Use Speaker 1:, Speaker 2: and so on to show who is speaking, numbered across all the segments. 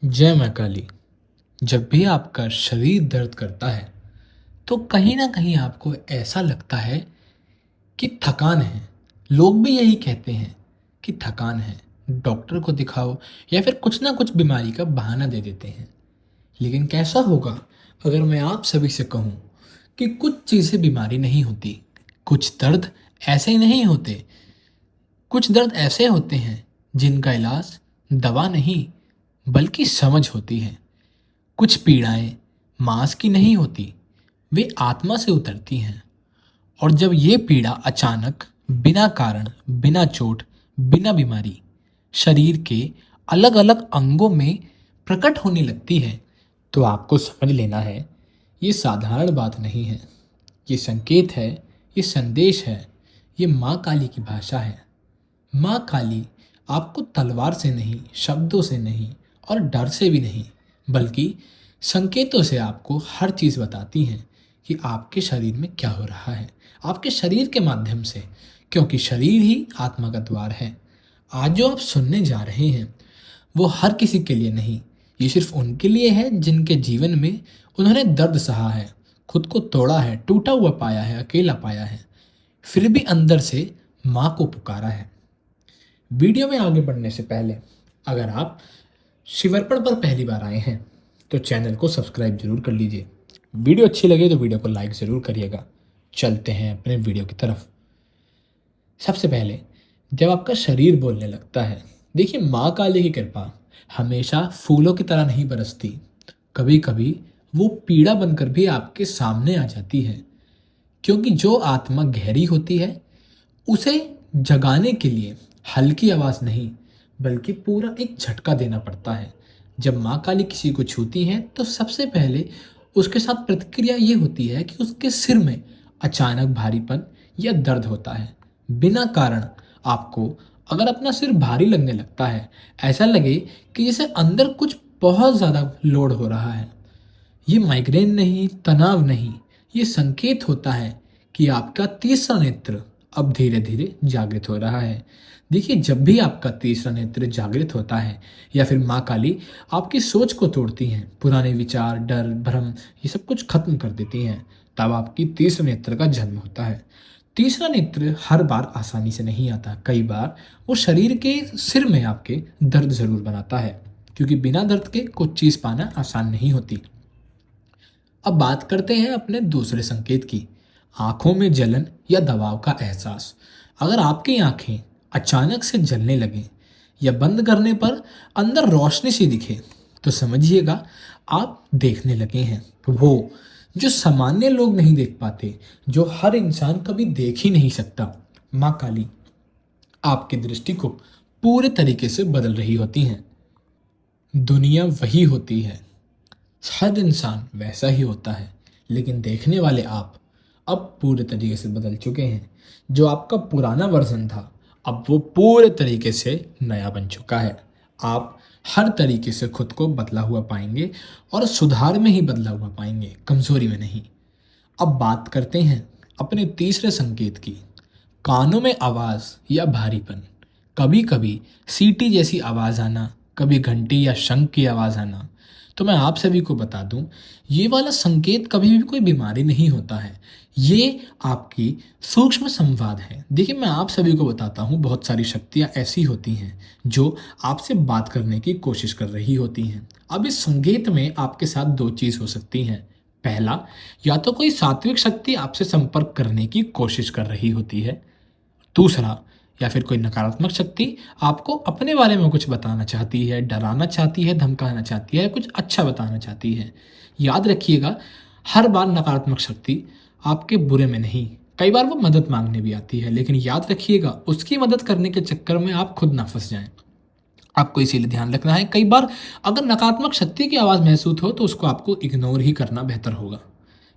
Speaker 1: जय माँ काली। जब भी आपका शरीर दर्द करता है तो कहीं ना कहीं आपको ऐसा लगता है कि थकान है। लोग भी यही कहते हैं कि थकान है, डॉक्टर को दिखाओ, या फिर कुछ ना कुछ बीमारी का बहाना दे देते हैं। लेकिन कैसा होगा अगर मैं आप सभी से कहूँ कि कुछ चीज़ें बीमारी नहीं होती, कुछ दर्द ऐसे नहीं होते, कुछ दर्द ऐसे होते हैं जिनका इलाज दवा नहीं बल्कि समझ होती है। कुछ पीड़ाएं मांस की नहीं होती, वे आत्मा से उतरती हैं। और जब ये पीड़ा अचानक, बिना कारण, बिना चोट, बिना बीमारी, शरीर के अलग अलग अंगों में प्रकट होने लगती है, तो आपको समझ लेना है ये साधारण बात नहीं है। ये संकेत है, ये संदेश है, ये माँ काली की भाषा है। माँ काली आपको तलवार से नहीं, शब्दों से नहीं और डर से भी नहीं, बल्कि संकेतों से आपको हर चीज़ बताती हैं कि आपके शरीर में क्या हो रहा है, आपके शरीर के माध्यम से, क्योंकि शरीर ही आत्मा का द्वार है। आज जो आप सुनने जा रहे हैं वो हर किसी के लिए नहीं, ये सिर्फ उनके लिए है जिनके जीवन में उन्होंने दर्द सहा है, खुद को तोड़ा है, टूटा हुआ पाया है, अकेला पाया है, फिर भी अंदर से माँ को पुकारा है। वीडियो में आगे बढ़ने से पहले अगर आप शिवर्पण पर पहली बार आए हैं तो चैनल को सब्सक्राइब जरूर कर लीजिए। वीडियो अच्छी लगे तो वीडियो को लाइक ज़रूर करिएगा। चलते हैं अपने वीडियो की तरफ। सबसे पहले, जब आपका शरीर बोलने लगता है, देखिए माँ काली की कृपा हमेशा फूलों की तरह नहीं बरसती। कभी कभी वो पीड़ा बनकर भी आपके सामने आ जाती है, क्योंकि जो आत्मा गहरी होती है उसे जगाने के लिए हल्की आवाज़ नहीं बल्कि पूरा एक झटका देना पड़ता है। जब माँ काली किसी को छूती हैं तो सबसे पहले उसके साथ प्रतिक्रिया ये होती है कि उसके सिर में अचानक भारीपन या दर्द होता है। बिना कारण आपको अगर अपना सिर भारी लगने लगता है, ऐसा लगे कि जैसे अंदर कुछ बहुत ज़्यादा लोड हो रहा है, ये माइग्रेन नहीं, तनाव नहीं, ये संकेत होता है कि आपका तीसरा नेत्र अब धीरे धीरे जागृत हो रहा है। देखिए, जब भी आपका तीसरा नेत्र जागृत होता है या फिर माँ काली आपकी सोच को तोड़ती हैं, पुराने विचार, डर, भ्रम, ये सब कुछ खत्म कर देती हैं, तब आपकी तीसरे नेत्र का जन्म होता है। तीसरा नेत्र हर बार आसानी से नहीं आता। कई बार वो शरीर के सिर में आपके दर्द जरूर बनाता है, क्योंकि बिना दर्द के कुछ चीज़ पाना आसान नहीं होती। अब बात करते हैं अपने दूसरे संकेत की, आंखों में जलन या दबाव का एहसास। अगर आपकी आंखें अचानक से जलने लगें या बंद करने पर अंदर रोशनी सी दिखे, तो समझिएगा आप देखने लगे हैं वो जो सामान्य लोग नहीं देख पाते, जो हर इंसान कभी देख ही नहीं सकता। माँ काली आपकी दृष्टि को पूरे तरीके से बदल रही होती हैं। दुनिया वही होती है, हर इंसान वैसा ही होता है, लेकिन देखने वाले आप अब पूरे तरीके से बदल चुके हैं। जो आपका पुराना वर्जन था अब वो पूरे तरीके से नया बन चुका है। आप हर तरीके से खुद को बदला हुआ पाएंगे और सुधार में ही बदला हुआ पाएंगे, कमजोरी में नहीं। अब बात करते हैं अपने तीसरे संकेत की, कानों में आवाज़ या भारीपन। कभी कभी सीटी जैसी आवाज़ आना, कभी घंटी या शंख की आवाज़ आना। तो मैं आप सभी को बता दूं, ये वाला संकेत कभी भी कोई बीमारी नहीं होता है, ये आपकी सूक्ष्म संवाद है। देखिए, मैं आप सभी को बताता हूँ, बहुत सारी शक्तियाँ ऐसी होती हैं जो आपसे बात करने की कोशिश कर रही होती हैं। अब इस संकेत में आपके साथ दो चीज़ हो सकती हैं। पहला, या तो कोई सात्विक शक्ति आपसे संपर्क करने की कोशिश कर रही होती है। दूसरा, या फिर कोई नकारात्मक शक्ति आपको अपने बारे में कुछ बताना चाहती है, डराना चाहती है, धमकाना चाहती है, कुछ अच्छा बताना चाहती है। याद रखिएगा, हर बार नकारात्मक शक्ति आपके बुरे में नहीं, कई बार वो मदद मांगने भी आती है, लेकिन याद रखिएगा उसकी मदद करने के चक्कर में आप खुद ना फंस जाएं। आपको इसीलिए ध्यान रखना है, कई बार अगर नकारात्मक शक्ति की आवाज़ महसूस हो तो उसको आपको इग्नोर ही करना बेहतर होगा।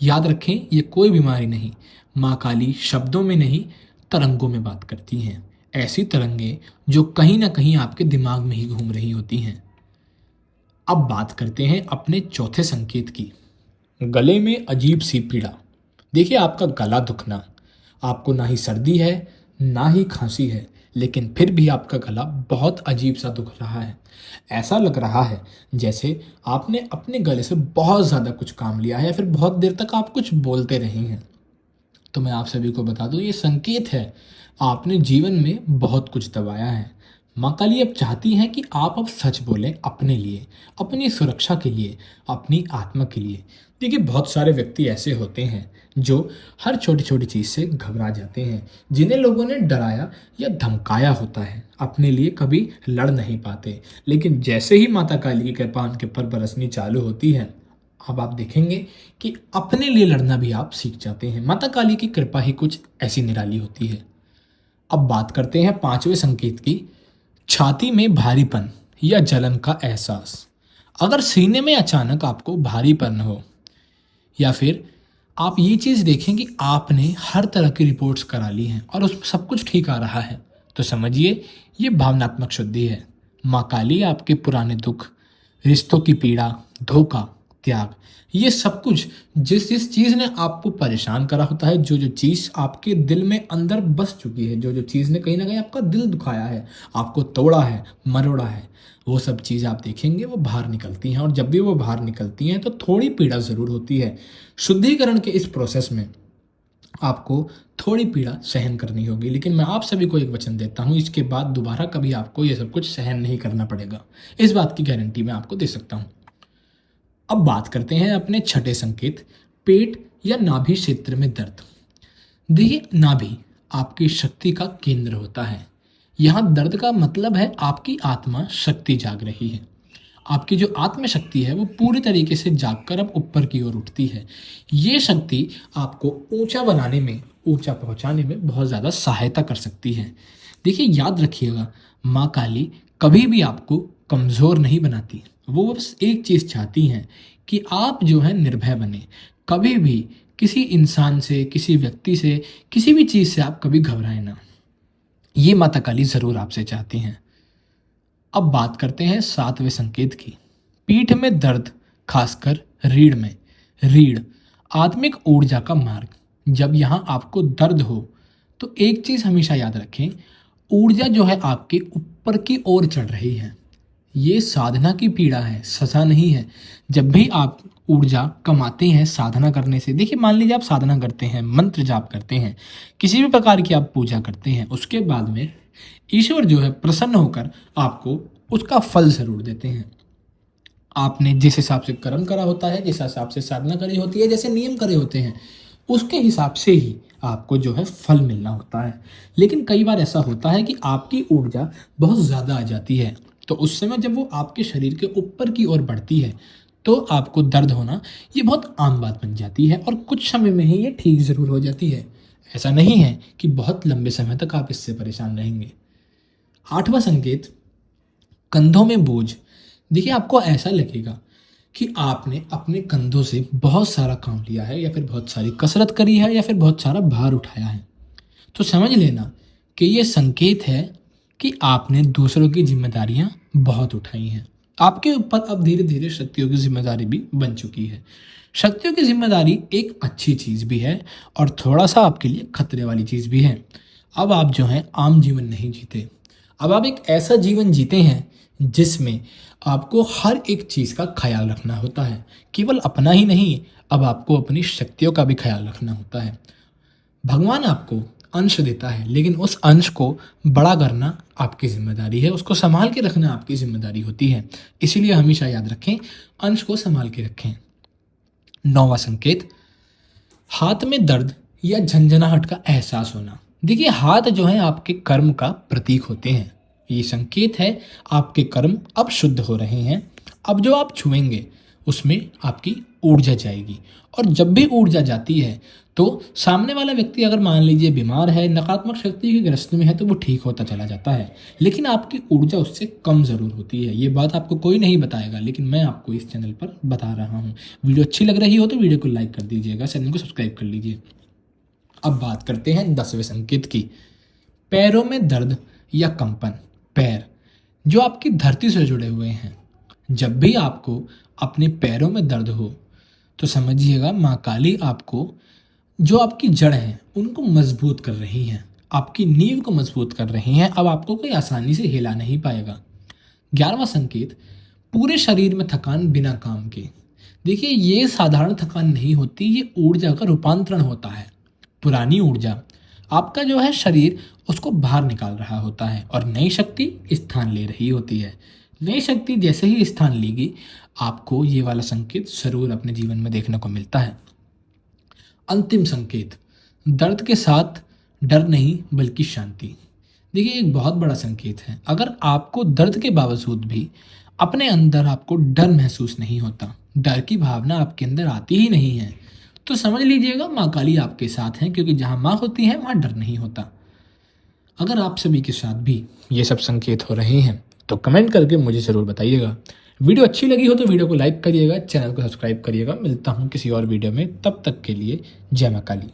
Speaker 1: याद रखें, ये कोई बीमारी नहीं, माँ काली शब्दों में नहीं, तरंगों में बात करती हैं। ऐसी तरंगे जो कहीं ना कहीं आपके दिमाग में ही घूम रही होती हैं। अब बात करते हैं अपने चौथे संकेत की, गले में अजीब सी पीड़ा। देखिए, आपका गला दुखना, आपको ना ही सर्दी है ना ही खांसी है, लेकिन फिर भी आपका गला बहुत अजीब सा दुख रहा है। ऐसा लग रहा है जैसे आपने अपने गले से बहुत ज़्यादा कुछ काम लिया है या फिर बहुत देर तक आप कुछ बोलते रहे हैं। तो मैं आप सभी को बता दूं, ये संकेत है आपने जीवन में बहुत कुछ दबाया है। माँ काली अब चाहती हैं कि आप अब सच बोलें अपने लिए, अपनी सुरक्षा के लिए, अपनी आत्मा के लिए। देखिए, बहुत सारे व्यक्ति ऐसे होते हैं जो हर छोटी छोटी चीज़ से घबरा जाते हैं, जिन्हें लोगों ने डराया या धमकाया होता है, अपने लिए कभी लड़ नहीं पाते। लेकिन जैसे ही माता काली की कृपा उनके ऊपर बरसनी चालू होती है, अब आप देखेंगे कि अपने लिए लड़ना भी आप सीख जाते हैं। माता काली की कृपा ही कुछ ऐसी निराली होती है। अब बात करते हैं पांचवें संकेत की, छाती में भारीपन या जलन का एहसास। अगर सीने में अचानक आपको भारीपन हो या फिर आप ये चीज़ देखें कि आपने हर तरह की रिपोर्ट्स करा ली हैं और उसमें सब कुछ ठीक आ रहा है, तो समझिए ये भावनात्मक शुद्धि है। माँ काली आपके पुराने दुख, रिश्तों की पीड़ा, धोखा, त्याग, ये सब कुछ जिस जिस चीज़ ने आपको परेशान करा होता है, जो जो चीज़ आपके दिल में अंदर बस चुकी है, जो जो चीज़ ने कहीं ना कहीं आपका दिल दुखाया है, आपको तोड़ा है, मरोड़ा है, वो सब चीज़ आप देखेंगे वो बाहर निकलती हैं। और जब भी वो बाहर निकलती हैं तो थोड़ी पीड़ा ज़रूर होती है। शुद्धिकरण के इस प्रोसेस में आपको थोड़ी पीड़ा सहन करनी होगी, लेकिन मैं आप सभी को एक वचन देता हूँ, इसके बाद दोबारा कभी आपको ये सब कुछ सहन नहीं करना पड़ेगा। इस बात की गारंटी मैं आपको दे सकता हूँ। अब बात करते हैं अपने छठे संकेत, पेट या नाभि क्षेत्र में दर्द। देखिए, नाभि आपकी शक्ति का केंद्र होता है। यहाँ दर्द का मतलब है आपकी आत्मा शक्ति जाग रही है। आपकी जो आत्मशक्ति है वो पूरी तरीके से जागकर अब ऊपर की ओर उठती है। ये शक्ति आपको ऊंचा बनाने में, ऊंचा पहुंचाने में बहुत ज़्यादा सहायता कर सकती है। देखिए, याद रखिएगा, माँ काली कभी भी आपको कमज़ोर नहीं बनाती। वो बस एक चीज़ चाहती हैं कि आप जो है निर्भय बने। कभी भी किसी इंसान से, किसी व्यक्ति से, किसी भी चीज़ से आप कभी घबराएं ना। ये माता काली ज़रूर आपसे चाहती हैं। अब बात करते हैं सातवें संकेत की, पीठ में दर्द, खासकर रीढ़ में। रीढ़ आत्मिक ऊर्जा का मार्ग। जब यहाँ आपको दर्द हो तो एक चीज़ हमेशा याद रखें, ऊर्जा जो है आपके ऊपर की ओर चढ़ रही है। ये साधना की पीड़ा है, सजा नहीं है। जब भी आप ऊर्जा कमाते हैं साधना करने से, देखिए मान लीजिए आप साधना करते हैं, मंत्र जाप करते हैं, किसी भी प्रकार की आप पूजा करते हैं, उसके बाद में ईश्वर जो है प्रसन्न होकर आपको उसका फल जरूर देते हैं। आपने जिस हिसाब से कर्म करा होता है, जिस हिसाब से साधना करी होती है, जैसे नियम करे होते हैं, उसके हिसाब से ही आपको जो है फल मिलना होता है। लेकिन कई बार ऐसा होता है कि आपकी ऊर्जा बहुत ज़्यादा आ जाती है, तो उस समय जब वो आपके शरीर के ऊपर की ओर बढ़ती है तो आपको दर्द होना ये बहुत आम बात बन जाती है और कुछ समय में ही ये ठीक ज़रूर हो जाती है। ऐसा नहीं है कि बहुत लंबे समय तक आप इससे परेशान रहेंगे। आठवां संकेत, कंधों में बोझ। देखिए, आपको ऐसा लगेगा कि आपने अपने कंधों से बहुत सारा काम लिया है या फिर बहुत सारी कसरत करी है या फिर बहुत सारा भार उठाया है। तो समझ लेना कि ये संकेत है कि आपने दूसरों की जिम्मेदारियां बहुत उठाई हैं। आपके ऊपर अब धीरे धीरे शक्तियों की जिम्मेदारी भी बन चुकी है। शक्तियों की जिम्मेदारी एक अच्छी चीज़ भी है और थोड़ा सा आपके लिए खतरे वाली चीज़ भी है। अब आप जो है आम जीवन नहीं जीते, अब आप एक ऐसा जीवन जीते हैं जिसमें आपको हर एक चीज़ का ख्याल रखना होता है। केवल अपना ही नहीं, अब आपको अपनी शक्तियों का भी ख्याल रखना होता है। भगवान आपको अंश देता है, लेकिन उस अंश को बड़ा करना आपकी जिम्मेदारी है, उसको संभाल के रखना आपकी जिम्मेदारी होती है। इसीलिए हमेशा याद रखें, अंश को संभाल के रखें। नौवां संकेत, हाथ में दर्द या झंझनाहट का एहसास होना। देखिए, हाथ जो है आपके कर्म का प्रतीक होते हैं। ये संकेत है आपके कर्म अब शुद्ध हो रहे हैं। अब जो आप छुएंगे उसमें आपकी ऊर्जा जाएगी, और जब भी ऊर्जा जाती है तो सामने वाला व्यक्ति अगर मान लीजिए बीमार है, नकारात्मक शक्ति के ग्रस्त में है, तो वो ठीक होता चला जाता है, लेकिन आपकी ऊर्जा उससे कम ज़रूर होती है। ये बात आपको कोई नहीं बताएगा, लेकिन मैं आपको इस चैनल पर बता रहा हूँ। वीडियो अच्छी लग रही हो तो वीडियो को लाइक कर दीजिएगा, चैनल को सब्सक्राइब कर लीजिए। अब बात करते हैं 10वें संकेत की, पैरों में दर्द या कंपन। पैर जो आपकी धरती से जुड़े हुए हैं, जब भी आपको अपने पैरों में दर्द हो तो समझिएगा माँ काली आपको जो आपकी जड़ हैं उनको मजबूत कर रही हैं। आपकी नींव को मजबूत कर रही हैं। अब आपको कोई आसानी से हिला नहीं पाएगा। 11वां संकेत, पूरे शरीर में थकान बिना काम के। देखिए, ये साधारण थकान नहीं होती, ये ऊर्जा का रूपांतरण होता है। पुरानी ऊर्जा, आपका जो है शरीर उसको बाहर निकाल रहा होता है और नई शक्ति स्थान ले रही होती है। नई शक्ति जैसे ही स्थान लेगी, आपको ये वाला संकेत जरूर अपने जीवन में देखने को मिलता है। अंतिम संकेत, दर्द के साथ डर नहीं बल्कि शांति। देखिए, एक बहुत बड़ा संकेत है। अगर आपको दर्द के बावजूद भी अपने अंदर आपको डर महसूस नहीं होता, डर की भावना आपके अंदर आती ही नहीं है, तो समझ लीजिएगा माँ काली आपके साथ हैं, क्योंकि जहाँ माँ होती है वहाँ डर नहीं होता। अगर आप सभी के साथ भी ये सब संकेत हो रहे हैं तो कमेंट करके मुझे ज़रूर बताइएगा। वीडियो अच्छी लगी हो तो वीडियो को लाइक करिएगा, चैनल को सब्सक्राइब करिएगा। मिलता हूँ किसी और वीडियो में, तब तक के लिए जय माँ काली।